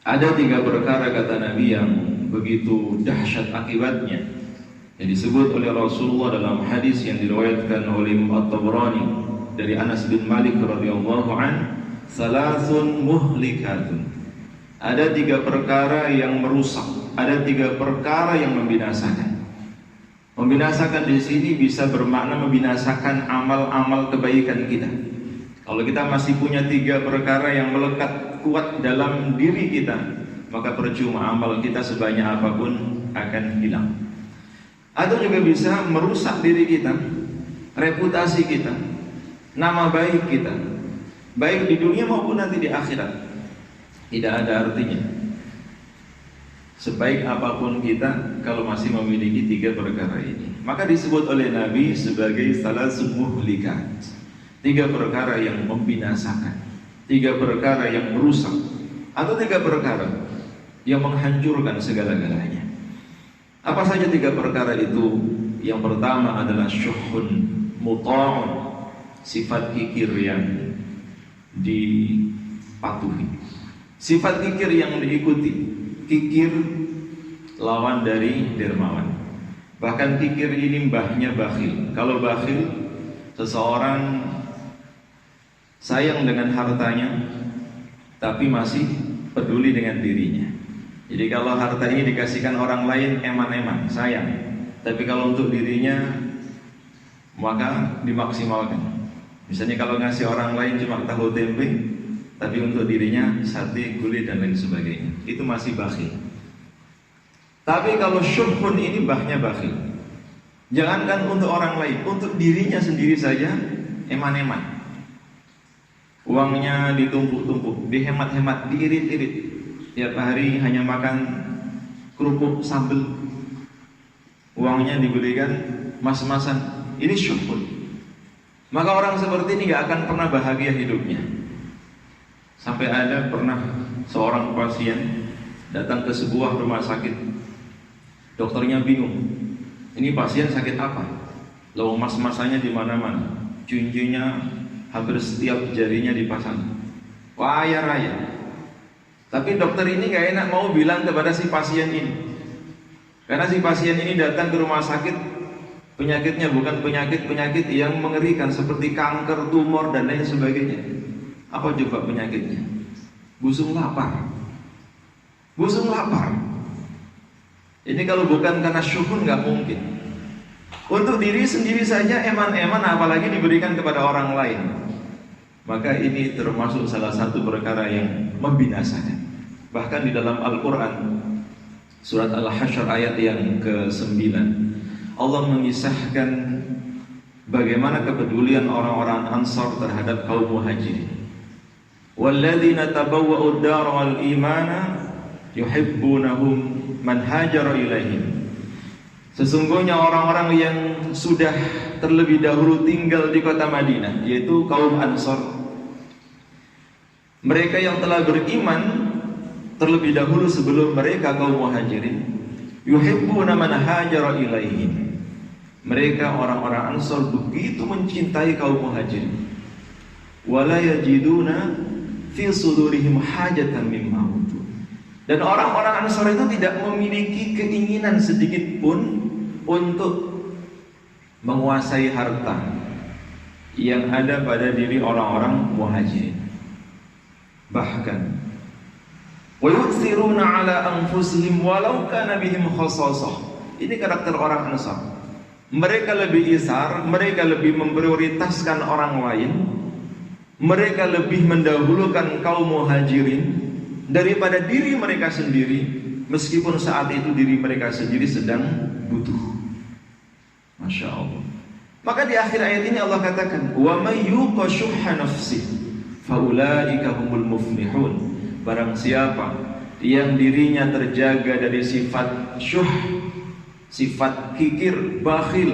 Ada 3 perkara kata Nabi yang begitu dahsyat akibatnya, yang disebut oleh Rasulullah dalam hadis yang diriwayatkan oleh Imam At-Tabrani dari Anas bin Malik radhiyallahu an, salasun muhlikatun. Ada 3 perkara yang merusak, ada 3 perkara yang membinasakan. Membinasakan di sini bisa bermakna membinasakan amal-amal kebaikan kita. Kalau kita masih punya 3 perkara yang melekat kuat dalam diri kita, maka percuma amal kita sebanyak apapun akan hilang. Atau juga bisa merusak diri kita, reputasi kita, nama baik kita, baik di dunia maupun nanti di akhirat. Tidak ada artinya sebaik apapun kita kalau masih memiliki 3 perkara ini. Maka disebut oleh Nabi sebagai salasun muhlikat, 3 perkara yang membinasakan, 3 perkara yang merusak, atau 3 perkara yang menghancurkan segala-galanya. Apa saja 3 perkara itu? Yang pertama adalah syuhun muta'un, sifat kikir yang dipatuhi, sifat kikir yang diikuti. Kikir lawan dari dermawan. Bahkan kikir ini mbahnya bakhil. Kalau bakhil, seseorang sayang dengan hartanya tapi masih peduli dengan dirinya. Jadi kalau harta ini dikasihkan orang lain, eman-eman, sayang. Tapi kalau untuk dirinya, maka dimaksimalkan. Misalnya kalau ngasih orang lain cuma tahu tempe, tapi untuk dirinya sate, gulai dan lain sebagainya, itu masih bakhil. Tapi kalau syuhun ini bahnya bakhil. Jangankan untuk orang lain, untuk dirinya sendiri saja eman-eman. Uangnya ditumpuk-tumpuk, dihemat-hemat, diirit-irit. Tiap hari hanya makan kerupuk sambal. Uangnya dibelikan mas-masan. Ini syuhun. Maka orang seperti ini gak akan pernah bahagia hidupnya. Sampai ada pernah seorang pasien datang ke sebuah rumah sakit. Dokternya bingung, ini pasien sakit apa? Lalu mas-masanya di mana-mana, cincin-cincin hampir setiap jarinya dipasang, kaya raya. Tapi dokter ini gak enak mau bilang kepada si pasien ini, karena si pasien ini datang ke rumah sakit, penyakitnya bukan penyakit yang mengerikan seperti kanker, tumor dan lain sebagainya. Apa coba penyakitnya? Busung lapar. Busung lapar. Ini kalau bukan karena syukur nggak mungkin. Untuk diri sendiri saja eman-eman, apalagi diberikan kepada orang lain. Maka ini termasuk salah satu perkara yang membinasakan. Bahkan di dalam Al-Quran surat Al-Hasyr ayat yang ke-9, Allah mengisahkan bagaimana kepedulian orang-orang Ansar terhadap kaum Muhajirin. Walladzina tabawwa'u ad-dar wal imana yuhibbunahum man hajara ilaihim. Sesungguhnya orang-orang yang sudah terlebih dahulu tinggal di kota Madinah, yaitu kaum Ansar, mereka yang telah beriman terlebih dahulu sebelum mereka kaum Muhajirin, yuhibbuna man hajara ilaihim. Mereka orang-orang Ansar begitu mencintai kaum Muhajirin. Wala yajiduna fi sudurihim hajatan mimma utu. Dan orang-orang Ansar itu tidak memiliki keinginan sedikit pun untuk menguasai harta yang ada pada diri orang-orang Muhajirin. Bahkan wa yu'thiruna ala anfusihim walau kana bihim khassasah. Ini karakter orang Ansar. Mereka lebih isar, mereka lebih memprioritaskan orang lain, mereka lebih mendahulukan kaum Muhajirin daripada diri mereka sendiri, meskipun saat itu diri mereka sendiri sedang butuh. Masya Allah. Maka di akhir ayat ini Allah katakan, wa may yuqa syuhha nafsihi faulaika humul muflihun. Barang siapa yang dirinya terjaga dari sifat syuh, sifat kikir, bakhil,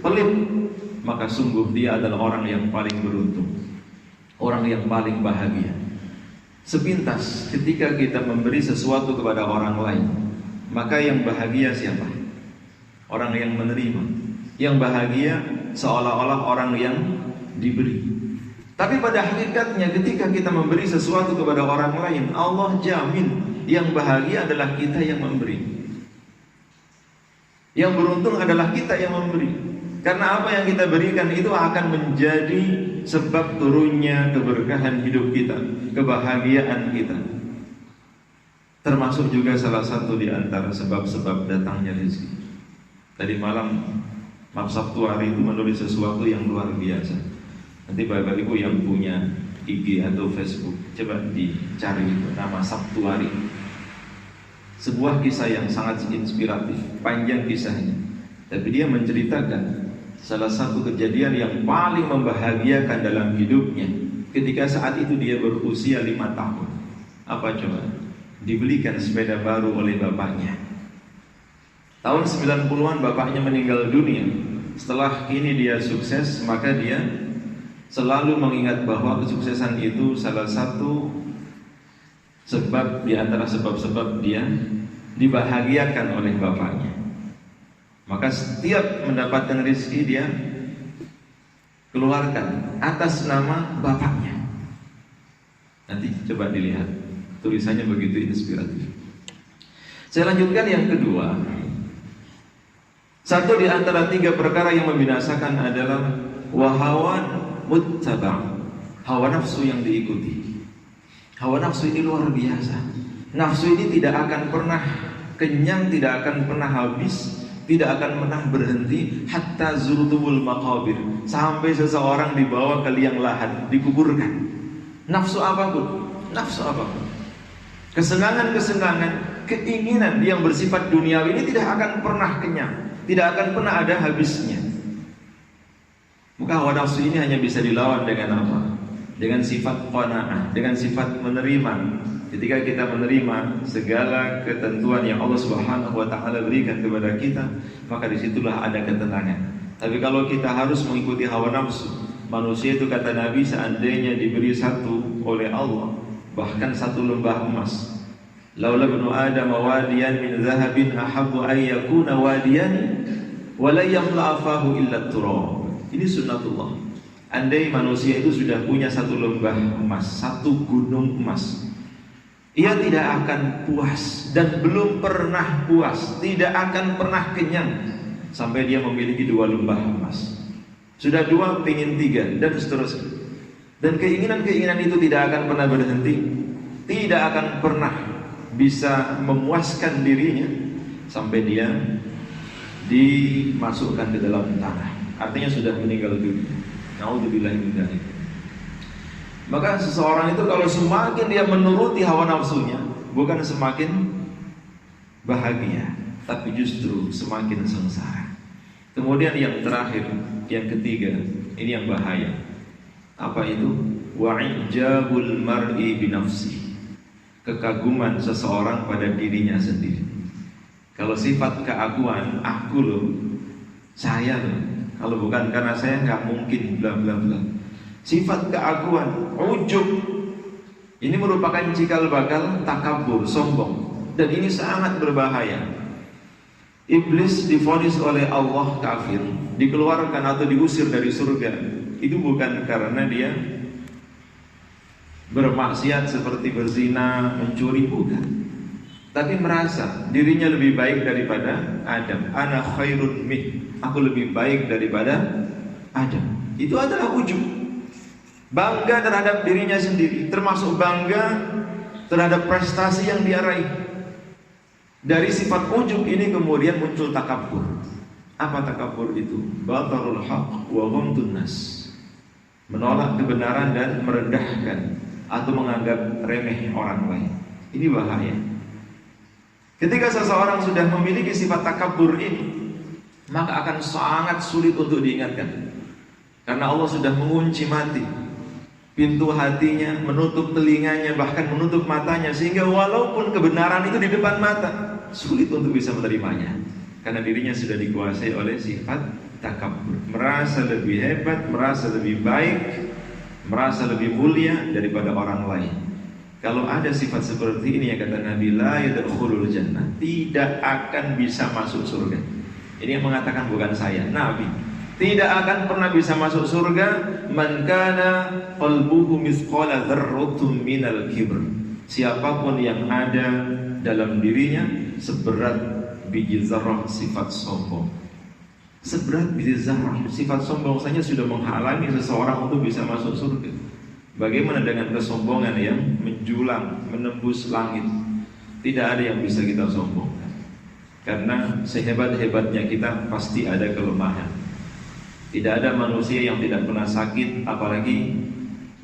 pelit, maka sungguh dia adalah orang yang paling beruntung, orang yang paling bahagia. Sepintas ketika kita memberi sesuatu kepada orang lain, maka yang bahagia siapa? Orang yang menerima. Yang bahagia seolah-olah orang yang diberi. Tapi pada hakikatnya ketika kita memberi sesuatu kepada orang lain, Allah jamin Yang bahagia adalah kita yang memberi. Yang beruntung adalah kita yang memberi. Karena apa yang kita berikan itu akan menjadi sebab turunnya keberkahan hidup kita, kebahagiaan kita. Termasuk juga salah satu di antara sebab-sebab datangnya rezeki. Tadi malam Maaf Sabtuari itu menulis sesuatu yang luar biasa. Nanti Bapak Ibu yang punya IG atau Facebook, coba dicari nama Sabtuari. Sebuah kisah yang sangat inspiratif, panjang kisahnya. Tapi dia menceritakan salah satu kejadian yang paling membahagiakan dalam hidupnya ketika saat itu dia berusia 5 tahun. Apa coba? Dibelikan sepeda baru oleh bapaknya. Tahun 90-an bapaknya meninggal dunia. Setelah ini dia sukses, maka dia selalu mengingat bahwa kesuksesan itu salah satu sebab di antara sebab-sebab dia dibahagiakan oleh bapaknya. Maka setiap mendapatkan rezeki dia keluarkan atas nama bapaknya. Nanti coba dilihat, tulisannya begitu inspiratif. Saya lanjutkan yang kedua. Satu di antara 3 perkara yang membinasakan adalah wahawan muttaba', hawa nafsu yang diikuti. Hawa nafsu ini luar biasa. Nafsu ini tidak akan pernah kenyang, tidak akan pernah habis, tidak akan pernah berhenti hatta zurtumul maqabir, sampai seseorang dibawa ke liang lahat, dikuburkan. Nafsu apapun, nafsu apapun. Kesenangan-kesenangan, keinginan yang bersifat duniawi ini tidak akan pernah kenyang, tidak akan pernah ada habisnya. Maka hawa nafsu ini hanya bisa dilawan dengan apa? Dengan sifat qanaah, dengan sifat menerima. Ketika kita menerima segala ketentuan yang Allah Subhanahu wa taala berikan kepada kita, maka disitulah ada ketenangan. Tapi kalau kita harus mengikuti hawa nafsu, manusia itu kata Nabi seandainya diberi satu oleh Allah, bahkan satu lembah emas, laula ibnu adam wadiyan min zahabin ahabbu ay yakuna wadiyan wa la yamla afahu illa turab. Ini sunnatullah. Andai manusia itu sudah punya satu lembah emas, satu gunung emas, ia tidak akan puas dan belum pernah puas, tidak akan pernah kenyang sampai dia memiliki 2 lembah emas. Sudah 2, pingin 3 dan seterusnya. Dan keinginan-keinginan itu tidak akan pernah berhenti, tidak akan pernah bisa memuaskan dirinya sampai dia dimasukkan ke dalam tanah. Artinya sudah meninggal dunia. Naudzubillah min dzalik. Maka seseorang itu kalau semakin dia menuruti hawa nafsunya, bukan semakin bahagia, tapi justru semakin sengsara. Kemudian yang terakhir, yang ketiga, ini yang bahaya. Apa itu? Wa'ijabul mar'i binafsi, kekaguman seseorang pada dirinya sendiri. Kalau sifat keaguan, aku loh, saya loh, kalau bukan karena saya nggak mungkin, bla bla bla. Sifat keaguan, ujub, ini merupakan cikal bakal takabur, sombong, dan ini sangat berbahaya. Iblis divonis oleh Allah kafir, dikeluarkan atau diusir dari surga. Itu bukan karena dia bermaksiat seperti berzina, mencuri, bukan. Tapi merasa dirinya lebih baik daripada Adam. Ana khairun min, aku lebih baik daripada Adam. Itu adalah ujub, bangga terhadap dirinya sendiri, termasuk bangga terhadap prestasi yang dia raih. Dari sifat ujub ini kemudian muncul takabur. Apa takabur itu? Batarul haq wa ghamtun nas, menolak kebenaran dan merendahkan atau menganggap remeh orang lain. Ini bahaya. Ketika seseorang sudah memiliki sifat takabur ini, maka akan sangat sulit untuk diingatkan. Karena Allah sudah mengunci mati pintu hatinya, menutup telinganya, bahkan menutup matanya, sehingga walaupun kebenaran itu di depan mata, sulit untuk bisa menerimanya. Karena dirinya sudah dikuasai oleh sifat takabur, merasa lebih hebat, merasa lebih baik, merasa lebih mulia daripada orang lain. Kalau ada sifat seperti ini, ya kata Nabi, la yadkhulul jannah, tidak akan bisa masuk surga. Ini yang mengatakan bukan saya, Nabi. Tidak akan pernah bisa masuk surga man kana qalbuhu mithqala dzarratin minal kibr. siapapun yang ada dalam dirinya seberat biji zarrah sifat sombong. Seberat biji zarrah sifat sombong saja sudah menghalangi seseorang untuk bisa masuk surga. Bagaimana dengan kesombongan yang menjulang, menembus langit? Tidak ada yang bisa kita sombongkan. Karena sehebat-hebatnya kita pasti ada kelemahan. Tidak ada manusia yang tidak pernah sakit, apalagi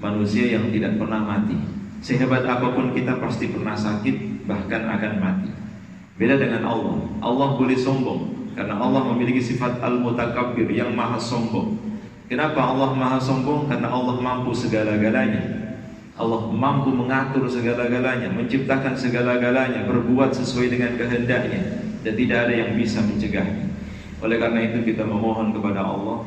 manusia yang tidak pernah mati. Sehebat apapun kita pasti pernah sakit, bahkan akan mati. Beda dengan Allah. Allah boleh sombong karena Allah memiliki sifat al-mutakabbir, yang maha sombong. Kenapa Allah maha sombong? Karena Allah mampu segala-galanya. Allah mampu mengatur segala-galanya, menciptakan segala-galanya, berbuat sesuai dengan kehendaknya, dan tidak ada yang bisa mencegahnya. Oleh karena itu kita memohon kepada Allah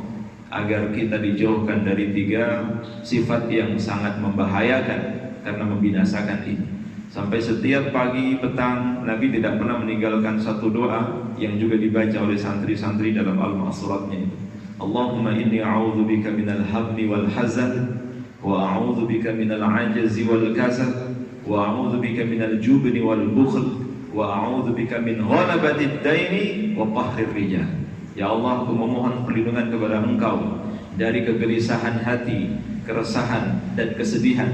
agar kita dijauhkan dari 3 sifat yang sangat membahayakan karena membinasakan ini. Sampai setiap pagi petang Nabi tidak pernah meninggalkan satu doa yang juga dibaca oleh santri-santri dalam al-ma'suratnya itu. Allahumma inni a'udzubika minal hammi wal hazan, wa a'udzubika minal ajzi wal kasal, wa a'udzubika minal jubni wal bukhl, wa a'udzubika min ghalabatid daini wa qahrir rijal. Ya Allah, aku memohon perlindungan kepada Engkau dari kegelisahan hati, keresahan dan kesedihan,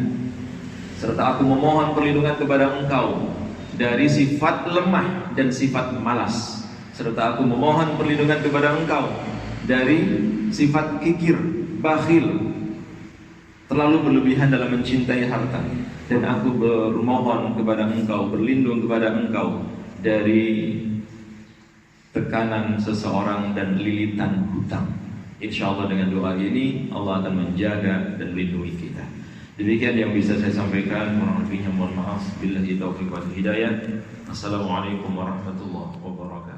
serta aku memohon perlindungan kepada Engkau dari sifat lemah dan sifat malas, serta aku memohon perlindungan kepada Engkau dari sifat kikir, bakhil, terlalu berlebihan dalam mencintai harta. Dan aku bermohon kepada Engkau, berlindung kepada Engkau dari tekanan seseorang dan lilitan hutang. Insyaallah dengan doa ini Allah akan menjaga dan melindungi kita. Demikian yang bisa saya sampaikan. Kurang lebihnya mohon maaf. Billahi taufiq wal hidayah. Assalamualaikum warahmatullahi wabarakatuh.